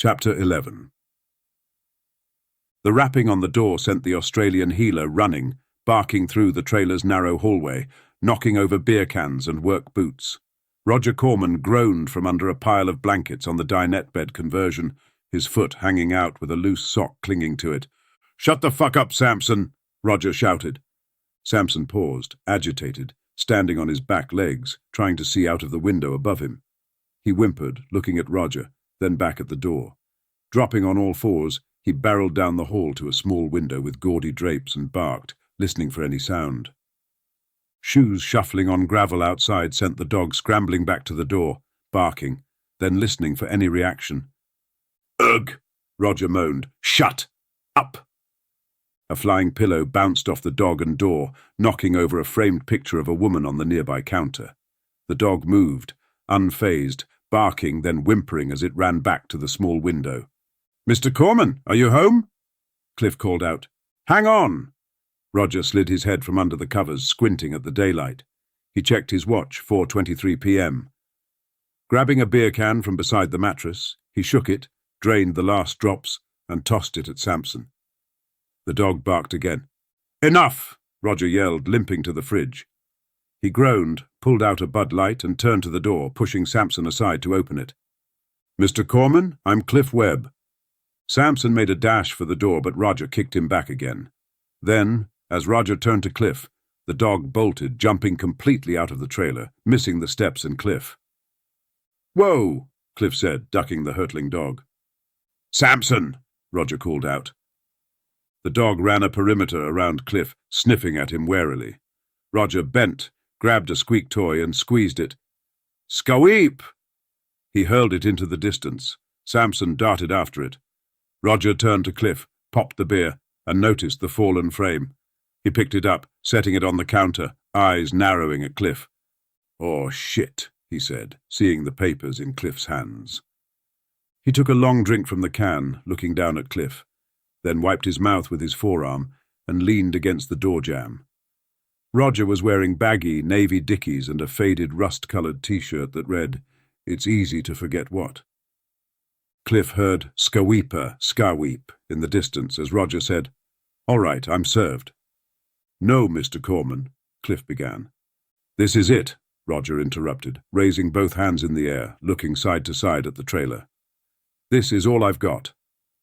Chapter 11. The rapping on the door sent the Australian healer running, barking through the trailer's narrow hallway, knocking over beer cans and work boots. Roger Corman groaned from under a pile of blankets on the dinette bed conversion, his foot hanging out with a loose sock clinging to it. "Shut the fuck up, Samson!" Roger shouted. Samson paused, agitated, standing on his back legs, trying to see out of the window above him. He whimpered, looking at Roger, then back at the door. Dropping on all fours, he barreled down the hall to a small window with gaudy drapes and barked, listening for any sound. Shoes shuffling on gravel outside sent the dog scrambling back to the door, barking, then listening for any reaction. "Ugh!" Roger moaned. "Shut up!" A flying pillow bounced off the dog and door, knocking over a framed picture of a woman on the nearby counter. The dog moved, unfazed, barking, then whimpering as it ran back to the small window. "Mr. Corman, are you home?" Cliff called out. "Hang on!" Roger slid his head from under the covers, squinting at the daylight. He checked his watch, 4:23 p.m. Grabbing a beer can from beside the mattress, he shook it, drained the last drops, and tossed it at Samson. The dog barked again. "Enough!" Roger yelled, limping to the fridge. He groaned, pulled out a Bud Light, and turned to the door, pushing Samson aside to open it. "Mr. Corman, I'm Cliff Webb." Samson made a dash for the door, but Roger kicked him back again. Then, as Roger turned to Cliff, the dog bolted, jumping completely out of the trailer, missing the steps and Cliff. "Whoa!" Cliff said, ducking the hurtling dog. "Samson!" Roger called out. The dog ran a perimeter around Cliff, sniffing at him warily. Roger bent, grabbed a squeak toy and squeezed it. "Scaweep!" He hurled it into the distance. Samson darted after it. Roger turned to Cliff, popped the beer, and noticed the fallen frame. He picked it up, setting it on the counter, eyes narrowing at Cliff. "Oh, shit," he said, seeing the papers in Cliff's hands. He took a long drink from the can, looking down at Cliff, then wiped his mouth with his forearm and leaned against the door jamb. Roger was wearing baggy navy dickies and a faded rust-colored t-shirt that read, "It's easy to forget what." Cliff heard "Scaweeper, Scaweep" in the distance as Roger said, "All right, I'm served." "No, Mr. Corman," Cliff began. "This is it," Roger interrupted, raising both hands in the air, looking side to side at the trailer. "This is all I've got."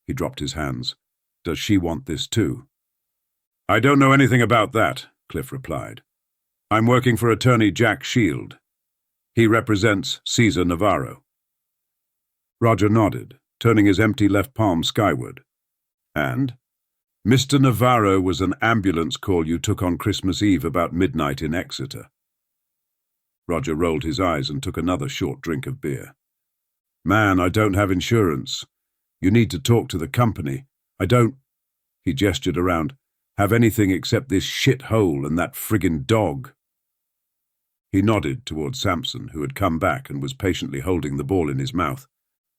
He dropped his hands. "Does she want this too?" "I don't know anything about that," Cliff replied. "I'm working for attorney Jack Shield. He represents Cesar Navarro." Roger nodded, turning his empty left palm skyward. "And? Mr. Navarro was an ambulance call you took on Christmas Eve about midnight in Exeter." Roger rolled his eyes and took another short drink of beer. "Man, I don't have insurance. You need to talk to the company. I don't," he gestured around, "have anything except this shithole and that friggin' dog." He nodded towards Samson, who had come back and was patiently holding the ball in his mouth.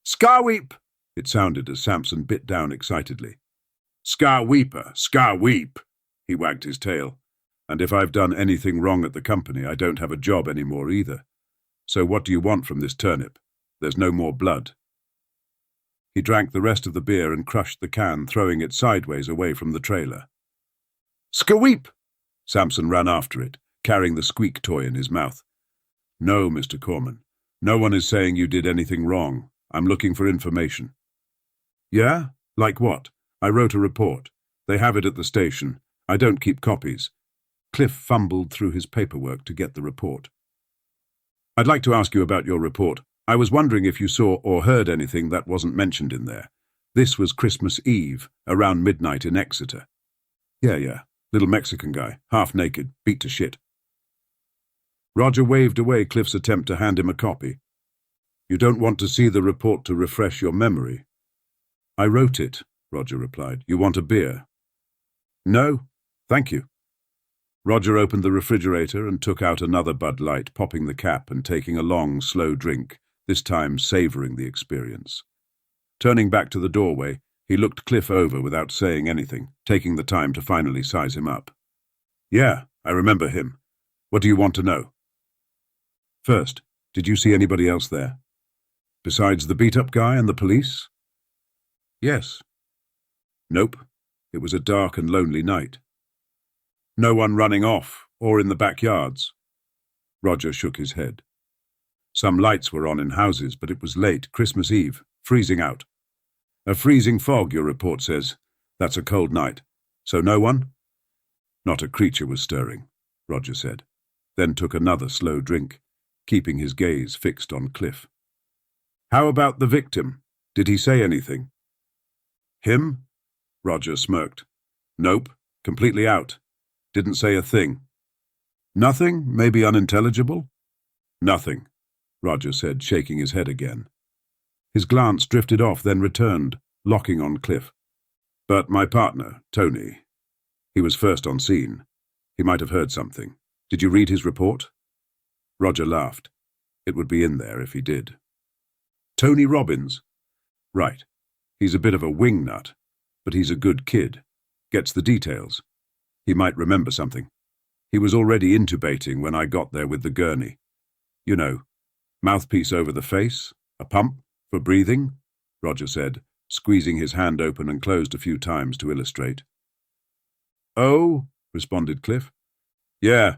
"Scaweep!" it sounded as Samson bit down excitedly. "Scaweeper, Scaweep!" He wagged his tail. "And if I've done anything wrong at the company, I don't have a job anymore either. So what do you want from this turnip? There's no more blood." He drank the rest of the beer and crushed the can, throwing it sideways away from the trailer. "Scaweep!" Samson ran after it, carrying the squeak toy in his mouth. "No, Mr. Corman. No one is saying you did anything wrong. I'm looking for information." "Yeah? Like what? I wrote a report. They have it at the station. I don't keep copies." Cliff fumbled through his paperwork to get the report. "I'd like to ask you about your report. I was wondering if you saw or heard anything that wasn't mentioned in there. This was Christmas Eve, around midnight in Exeter." Yeah. Little Mexican guy, half naked, beat to shit." Roger waved away Cliff's attempt to hand him a copy. "You don't want to see the report to refresh your memory?" "I wrote it," Roger replied. "You want a beer?" "No, thank you." Roger opened the refrigerator and took out another Bud Light, popping the cap and taking a long, slow drink, this time savouring the experience. Turning back to the doorway, he looked Cliff over without saying anything, taking the time to finally size him up. "Yeah, I remember him. What do you want to know?" "First, did you see anybody else there? Besides the beat-up guy and the police?" Yes. Nope. It was a dark and lonely night. No one running off or in the backyards. Roger shook his head. Some lights were on in houses, but it was late, Christmas Eve, freezing out. A freezing fog, your report says. That's a cold night. So no one? Not a creature was stirring, Roger said, then took another slow drink, keeping his gaze fixed on Cliff. How about the victim? Did he say anything? Him? Roger smirked. Nope, completely out. Didn't say a thing. Nothing? Maybe unintelligible? Nothing, Roger said, shaking his head again. His glance drifted off, then returned, locking on Cliff. But my partner, Tony, he was first on scene. He might have heard something. Did you read his report? Roger laughed. It would be in there if he did. Tony Robbins? Right. He's a bit of a wingnut, but he's a good kid. Gets the details. He might remember something. He was already intubating when I got there with the gurney. You know, mouthpiece over the face, a pump for breathing, Roger said, squeezing his hand open and closed a few times to illustrate. Oh, responded Cliff. Yeah,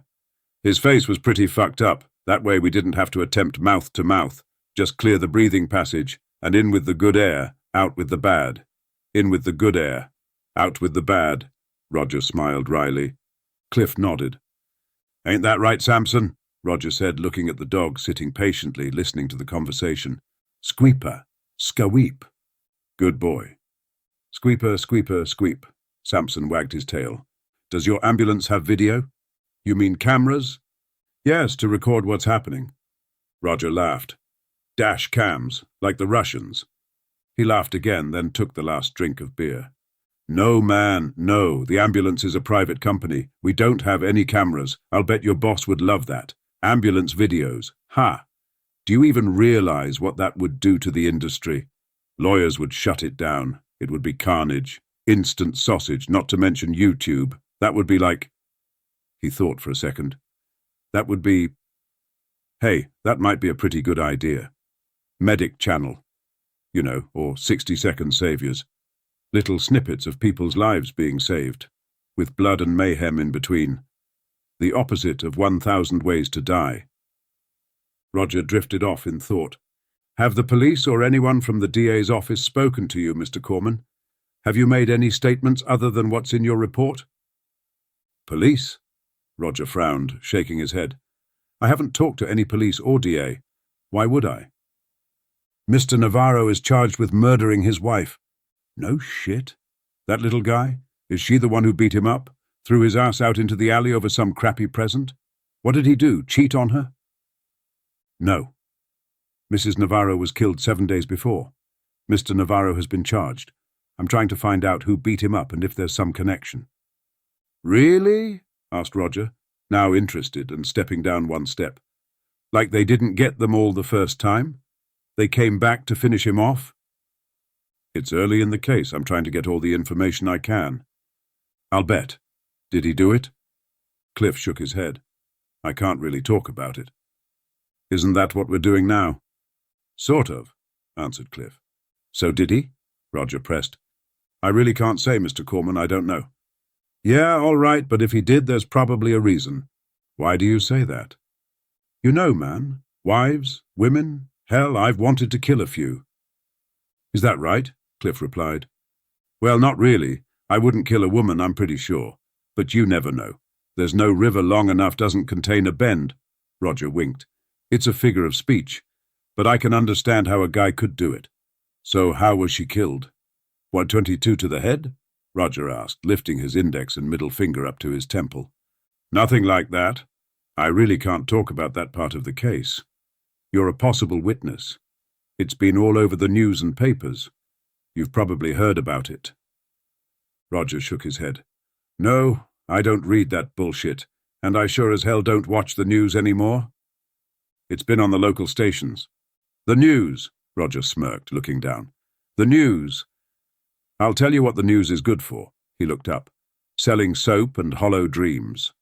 his face was pretty fucked up. That way we didn't have to attempt mouth to mouth. Just clear the breathing passage, and in with the good air, out with the bad. In with the good air, out with the bad, Roger smiled wryly. Cliff nodded. Ain't that right, Samson? Roger said, looking at the dog sitting patiently, listening to the conversation. Squeeper, scaweep. Good boy. Squeeper, squeeper, squeep. Samson wagged his tail. Does your ambulance have video? You mean cameras? Yes, to record what's happening. Roger laughed. Dash cams, like the Russians. He laughed again, then took the last drink of beer. No, man, no. The ambulance is a private company. We don't have any cameras. I'll bet your boss would love that. Ambulance videos. Ha! Do you even realize what that would do to the industry? Lawyers would shut it down. It would be carnage. Instant sausage, not to mention YouTube. That would be like... He thought for a second. That would be... Hey, that might be a pretty good idea. Medic channel. You know, or 60-second saviors. Little snippets of people's lives being saved, with blood and mayhem in between. The opposite of 1,000 Ways to Die. Roger drifted off in thought. Have the police or anyone from the DA's office spoken to you, Mr. Corman? Have you made any statements other than what's in your report? Police? Roger frowned, shaking his head. I haven't talked to any police or DA. Why would I? Mr. Navarro is charged with murdering his wife. No shit. That little guy? Is she the one who beat him up? Threw his ass out into the alley over some crappy present? What did he do, cheat on her? No. Mrs. Navarro was killed 7 days before. Mr. Navarro has been charged. I'm trying to find out who beat him up and if there's some connection. Really? Asked Roger, now interested and stepping down one step. Like they didn't get them all the first time? They came back to finish him off? It's early in the case. I'm trying to get all the information I can. I'll bet. Did he do it? Cliff shook his head. I can't really talk about it. Isn't that what we're doing now? Sort of, answered Cliff. So did he? Roger pressed. I really can't say, Mr. Corman, I don't know. Yeah, all right, but if he did, there's probably a reason. Why do you say that? You know, man. Wives, women, hell, I've wanted to kill a few. Is that right? Cliff replied. Well, not really. I wouldn't kill a woman, I'm pretty sure. But you never know. There's no river long enough doesn't contain a bend. Roger winked. It's a figure of speech. But I can understand how a guy could do it. So how was she killed? 122 to the head? Roger asked, lifting his index and middle finger up to his temple. Nothing like that. I really can't talk about that part of the case. You're a possible witness. It's been all over the news and papers. You've probably heard about it. Roger shook his head. No, I don't read that bullshit, and I sure as hell don't watch the news anymore. It's been on the local stations. The news, Roger smirked, looking down. The news. I'll tell you what the news is good for. He looked up. Selling soap and hollow dreams.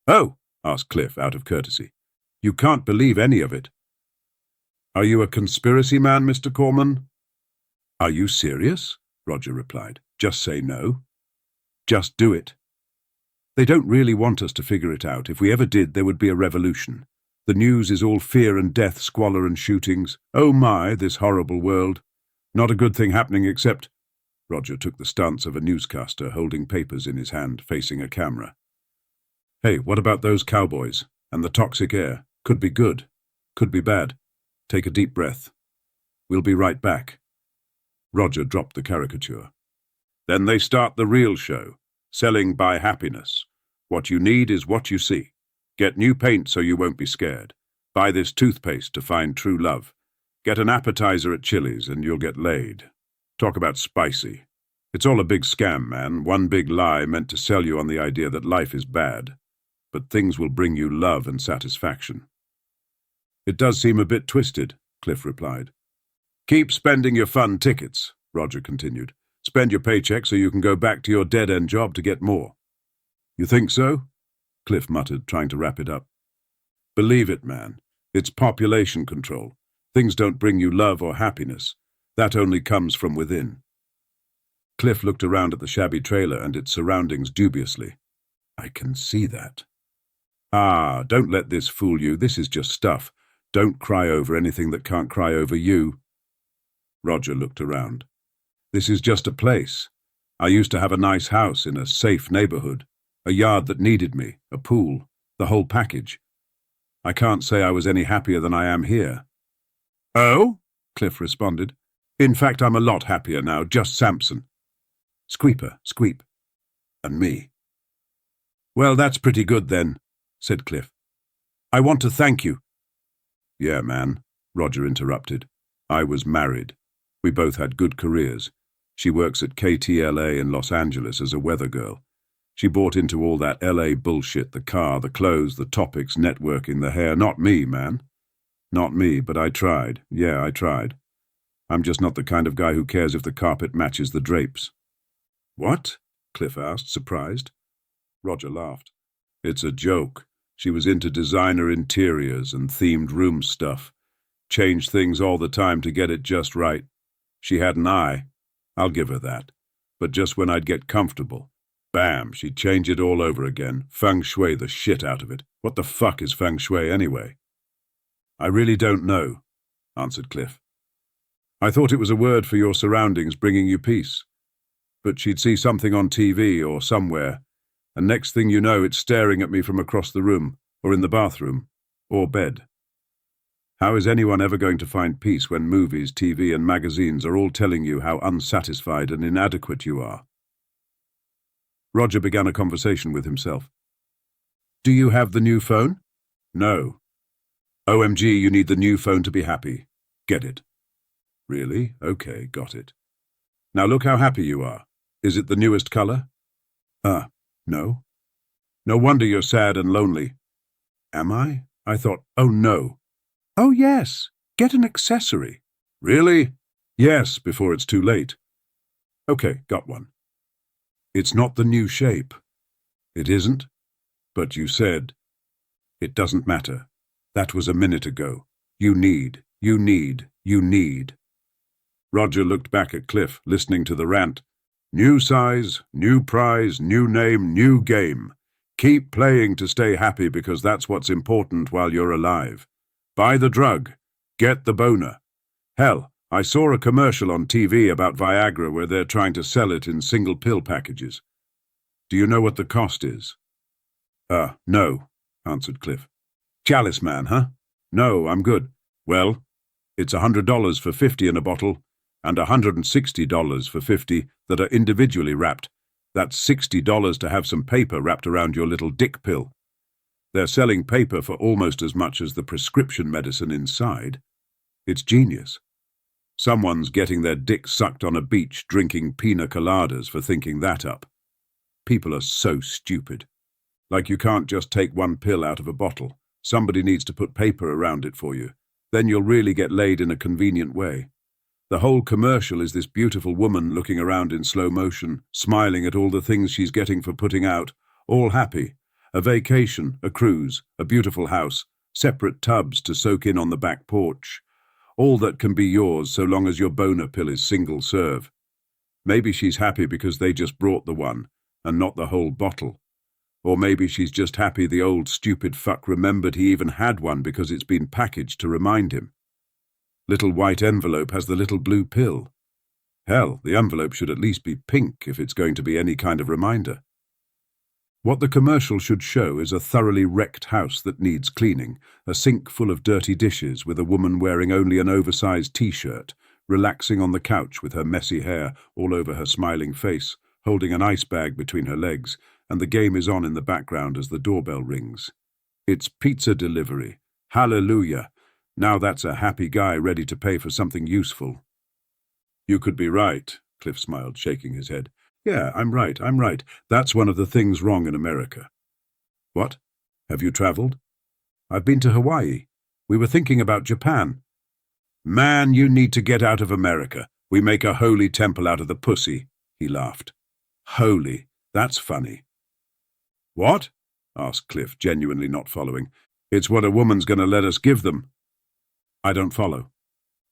Oh, asked Cliff out of courtesy. You can't believe any of it. Are you a conspiracy man, Mr. Corman? Are you serious? Roger replied. Just say no. Just do it. They don't really want us to figure it out. If we ever did, there would be a revolution. The news is all fear and death, squalor and shootings. Oh my, this horrible world. Not a good thing happening except... Roger took the stance of a newscaster holding papers in his hand, facing a camera. Hey, what about those cowboys? And the toxic air? Could be good. Could be bad. Take a deep breath. We'll be right back. Roger dropped the caricature. Then they start the real show. Selling by happiness. What you need is what you see. Get new paint so you won't be scared. Buy this toothpaste to find true love. Get an appetizer at Chili's and you'll get laid. Talk about spicy. It's all a big scam, man. One big lie meant to sell you on the idea that life is bad. But things will bring you love and satisfaction. It does seem a bit twisted, Cliff replied. Keep spending your fun tickets, Roger continued. Spend your paycheck so you can go back to your dead-end job to get more. You think so? Cliff muttered, trying to wrap it up. Believe it, man. It's population control. Things don't bring you love or happiness. That only comes from within. Cliff looked around at the shabby trailer and its surroundings dubiously. I can see that. Ah, don't let this fool you. This is just stuff. Don't cry over anything that can't cry over you. Roger looked around. This is just a place. I used to have a nice house in a safe neighborhood, a yard that needed me, a pool, the whole package. I can't say I was any happier than I am here. Oh? Cliff responded. In fact, I'm a lot happier now, just Samson. Squeeper, Squeep. And me. Well, that's pretty good then, said Cliff. I want to thank you. Yeah, man, Roger interrupted. I was married. We both had good careers. She works at KTLA in Los Angeles as a weather girl. She bought into all that LA bullshit, the car, the clothes, the topics, networking, the hair. Not me, man. Not me, but I tried. Yeah, I tried. I'm just not the kind of guy who cares if the carpet matches the drapes. What? Cliff asked, surprised. Roger laughed. It's a joke. She was into designer interiors and themed room stuff. Changed things all the time to get it just right. She had an eye. I'll give her that. But just when I'd get comfortable, bam, she'd change it all over again, feng shui the shit out of it. What the fuck is feng shui anyway? I really don't know, answered Cliff. I thought it was a word for your surroundings bringing you peace. But she'd see something on TV or somewhere, and next thing you know it's staring at me from across the room, or in the bathroom, or bed. How is anyone ever going to find peace when movies, TV and magazines are all telling you how unsatisfied and inadequate you are? Roger began a conversation with himself. Do you have the new phone? No. OMG, you need the new phone to be happy. Get it. Really? Okay, got it. Now look how happy you are. Is it the newest color? No. No wonder you're sad and lonely. Am I? I thought, oh no. Oh yes, get an accessory. Really? Yes, before it's too late. Okay, got one. It's not the new shape. It isn't? But you said. It doesn't matter. That was a minute ago. You need. Roger looked back at Cliff, listening to the rant. New size, new prize, new name, new game. Keep playing to stay happy because that's what's important while you're alive. Buy the drug. Get the boner. Hell, I saw a commercial on TV about Viagra where they're trying to sell it in single pill packages. Do you know what the cost is? No, answered Cliff. Chalice man, huh? No, I'm good. Well, it's $100 for 50 in a bottle, and $160 for 50 that are individually wrapped. That's $60 to have some paper wrapped around your little dick pill. They're selling paper for almost as much as the prescription medicine inside. It's genius. Someone's getting their dick sucked on a beach drinking pina coladas for thinking that up. People are so stupid. Like you can't just take one pill out of a bottle. Somebody needs to put paper around it for you. Then you'll really get laid in a convenient way. The whole commercial is this beautiful woman looking around in slow motion, smiling at all the things she's getting for putting out, all happy. A vacation, a cruise, a beautiful house, separate tubs to soak in on the back porch. All that can be yours so long as your boner pill is single serve. Maybe she's happy because they just brought the one, and not the whole bottle. Or maybe she's just happy the old stupid fuck remembered he even had one because it's been packaged to remind him. Little white envelope has the little blue pill. Hell, the envelope should at least be pink if it's going to be any kind of reminder. What the commercial should show is a thoroughly wrecked house that needs cleaning, a sink full of dirty dishes with a woman wearing only an oversized t-shirt, relaxing on the couch with her messy hair all over her smiling face, holding an ice bag between her legs, and the game is on in the background as the doorbell rings. It's pizza delivery. Hallelujah. Now that's a happy guy ready to pay for something useful. You could be right, Cliff smiled, shaking his head. Yeah, I'm right. That's one of the things wrong in America. What? Have you traveled? I've been to Hawaii. We were thinking about Japan. Man, you need to get out of America. We make a holy temple out of the pussy, he laughed. Holy, that's funny. What? Asked Cliff, genuinely not following. It's what a woman's going to let us give them. I don't follow.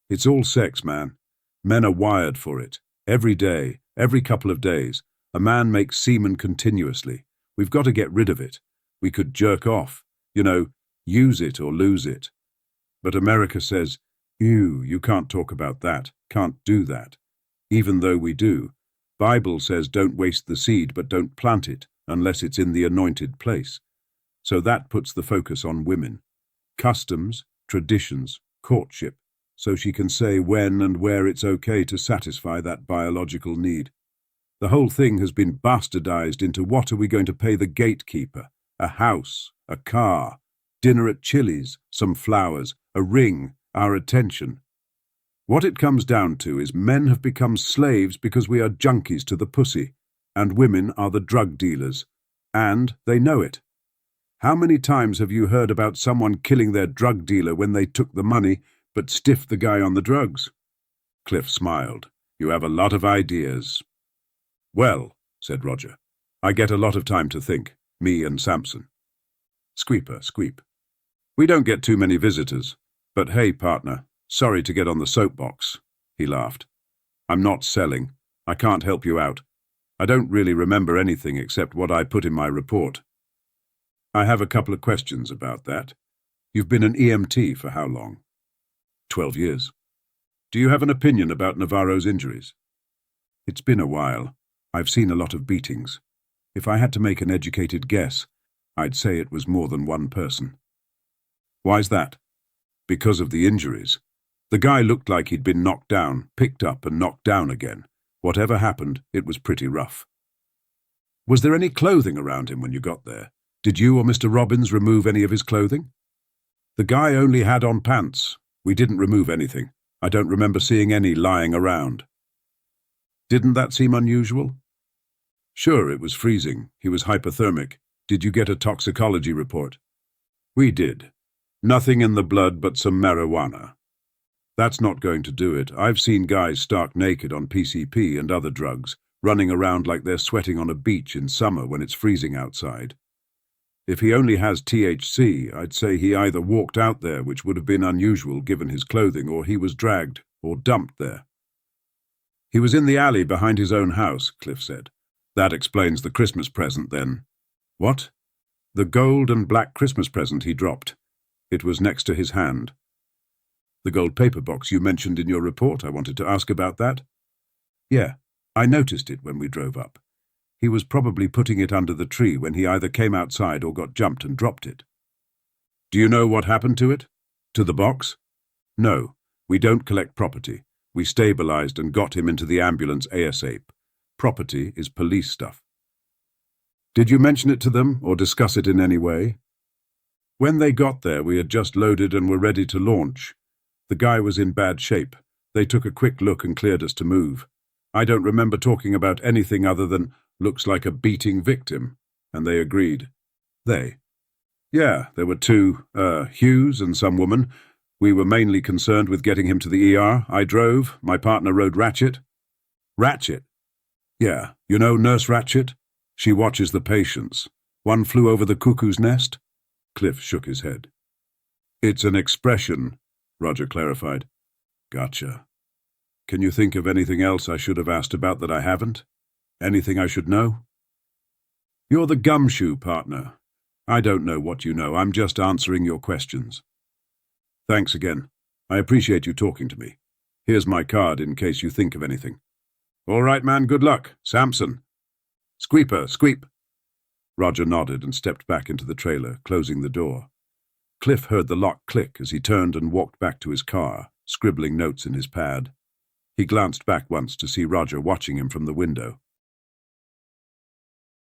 It's all sex, man. Men are wired for it. Every day, every couple of days, a man makes semen continuously. We've got to get rid of it. We could jerk off. Use it or lose it. But America says, you can't talk about that, can't do that. Even though we do. Bible says don't waste the seed, but don't plant it, unless it's in the anointed place. So that puts the focus on women. Customs, traditions, courtship, so she can say when and where it's okay to satisfy that biological need. The whole thing has been bastardized into what are we going to pay the gatekeeper? A house, a car, dinner at Chili's, some flowers, a ring, our attention. What it comes down to is men have become slaves because we are junkies to the pussy, and women are the drug dealers, and they know it. How many times have you heard about someone killing their drug dealer when they took the money but stiffed the guy on the drugs? Cliff smiled. You have a lot of ideas. Well, said Roger, I get a lot of time to think, me and Samson. Squeeper, squeep. We don't get too many visitors, but hey, partner, sorry to get on the soapbox, he laughed. I'm not selling. I can't help you out. I don't really remember anything except what I put in my report. I have a couple of questions about that. You've been an EMT for how long? 12 years. Do you have an opinion about Navarro's injuries? It's been a while. I've seen a lot of beatings. If I had to make an educated guess, I'd say it was more than one person. Why's that? Because of the injuries. The guy looked like he'd been knocked down, picked up and knocked down again. Whatever happened, it was pretty rough. Was there any clothing around him when you got there? Did you or Mr. Robbins remove any of his clothing? The guy only had on pants. We didn't remove anything. I don't remember seeing any lying around. Didn't that seem unusual? Sure, it was freezing. He was hypothermic. Did you get a toxicology report? We did. Nothing in the blood but some marijuana. That's not going to do it. I've seen guys stark naked on PCP and other drugs, running around like they're sweating on a beach in summer when it's freezing outside. If he only has THC, I'd say he either walked out there, which would have been unusual given his clothing, or he was dragged or dumped there. He was in the alley behind his own house, Cliff said. That explains the Christmas present, then. What? The gold and black Christmas present he dropped. It was next to his hand. The gold paper box you mentioned in your report, I wanted to ask about that. Yeah, I noticed it when we drove up. He was probably putting it under the tree when he either came outside or got jumped and dropped it. Do you know what happened to it? To the box? No, we don't collect property. We stabilized and got him into the ambulance ASAP. Property is police stuff. Did you mention it to them or discuss it in any way? When they got there, we had just loaded and were ready to launch. The guy was in bad shape. They took a quick look and cleared us to move. I don't remember talking about anything other than looks like a beating victim, and they agreed. They? Yeah, there were two, Hughes and some woman. We were mainly concerned with getting him to the ER. I drove. My partner rode Ratchet. Ratchet? Yeah, you know Nurse Ratchet? She watches the patients. One flew over the cuckoo's nest? Cliff shook his head. It's an expression, Roger clarified. Gotcha. Can you think of anything else I should have asked about that I haven't? Anything I should know? You're the gumshoe partner. I don't know what you know, I'm just answering your questions. Thanks again. I appreciate you talking to me. Here's my card in case you think of anything. All right, man, good luck. Samson. Squeeper, squeep. Roger nodded and stepped back into the trailer, closing the door. Cliff heard the lock click as he turned and walked back to his car, scribbling notes in his pad. He glanced back once to see Roger watching him from the window.